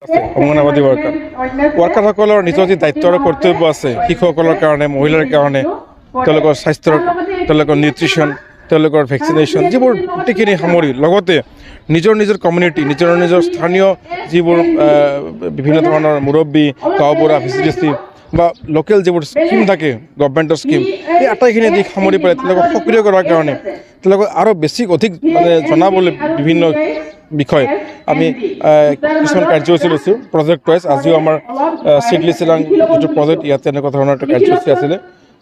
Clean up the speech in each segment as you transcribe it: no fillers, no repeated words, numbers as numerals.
অংগনবাদী ৱাৰ্কাৰসকলৰ নিজৰ যি দায়িত্ব আৰু কৰ্তব্য আছে শিশুসকলৰ কাৰণে মহিলাৰ কাৰণে তেওঁলোকৰ স্বাস্থ্যৰ তেওঁলোকৰ নিউট্ৰিশ্যন তেওঁলোকৰ ভেকচিনেশ্যন যিবোৰ গোটেইখিনি সামৰি লগতে নিজৰ কমিউনিটি নিজৰ স্থানীয় যিবোৰ বিভিন্ন ধৰণৰ মুৰব্বী গাঁওবুঢ়া VCDC বা লোকেল যিবোৰ স্কিম থাকে গভৰ্ণমেণ্টৰ স্কিম এই আটাইখিনি দিশ সামৰি পেলাই তেওঁলোকক সক্ৰিয় কৰাৰ কাৰণে তেওঁলোকক আৰু অধিক মানে জনাবলৈ বিভিন্ন বিষয় আমি কিছুমান কাৰ্যসূচী লৈছোঁ প্ৰজেক্ট ৱাইজ আজিও আমাৰ চিডলি চিৰাং যিটো প্ৰজেক্ট ইয়াতে এনেকুৱা ধৰণৰ এটা কাৰ্যসূচী আছিলে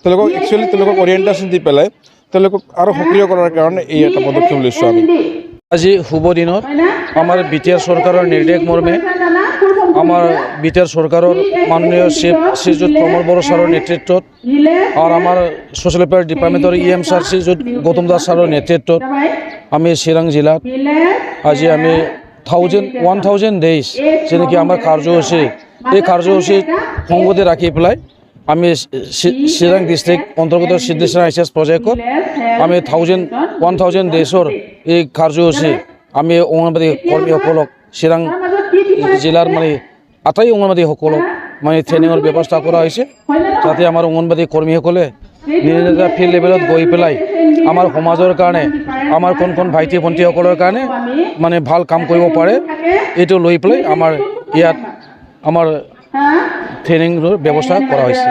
তেওঁলোকক অৰিয়েণ্টেশ্যন দি পেলাই তেওঁলোকক আৰু সক্ৰিয় কৰাৰ কাৰণে এই এটা পদক্ষেপ লৈছোঁ আমি আজি শুভ দিনত আমাৰ BTR চৰকাৰৰ নিৰ্দেশ মৰ্মে আমাৰ BTR চৰকাৰৰ মাননীয় শ্ৰীযুত প্ৰমোদ বড়ো ছাৰৰ নেতৃত্বত আৰু আমাৰ ছ'চিয়েল ৱেলফেয়াৰ ডিপাৰ্টমেণ্টৰ EM ছাৰ শ্ৰীযুত গৌতম দাস ছাৰৰ নেতৃত্বত আমি চিৰাং জিলাত আজি আমি 1000 ডেইজ যেনেকি আমাৰ কাৰ্যসূচী এই কাৰ্যসূচীত সংগতি ৰাখি পেলাই আমি চিৰাং ডিষ্ট্ৰিক্ট অন্তৰ্গত চিডলি চিৰাং ICS প্ৰজেক্টত আমি 1000 ডেইজৰ এই কাৰ্যসূচী আমি অংগনবাদী কৰ্মীসকলক চিৰাং জিলাৰ মানে আটাই অংগনবাদীসকলক মানে ট্ৰেইনিঙৰ ব্যৱস্থা কৰা হৈছে যাতে আমাৰ অংগনবাদী কৰ্মীসকলে নিজা ফিল্ড লেভেলত গৈ পেলাই আমাৰ সমাজৰ কাৰণে আমাৰ কোন ভাইটি ভণ্টিসকলৰ কাৰণে মানে ভাল কাম কৰিব পাৰে এইটো লৈ পেলাই আমাৰ ইয়াত আমাৰ ট্ৰেইনিঙৰ ব্যৱস্থা কৰা হৈছে।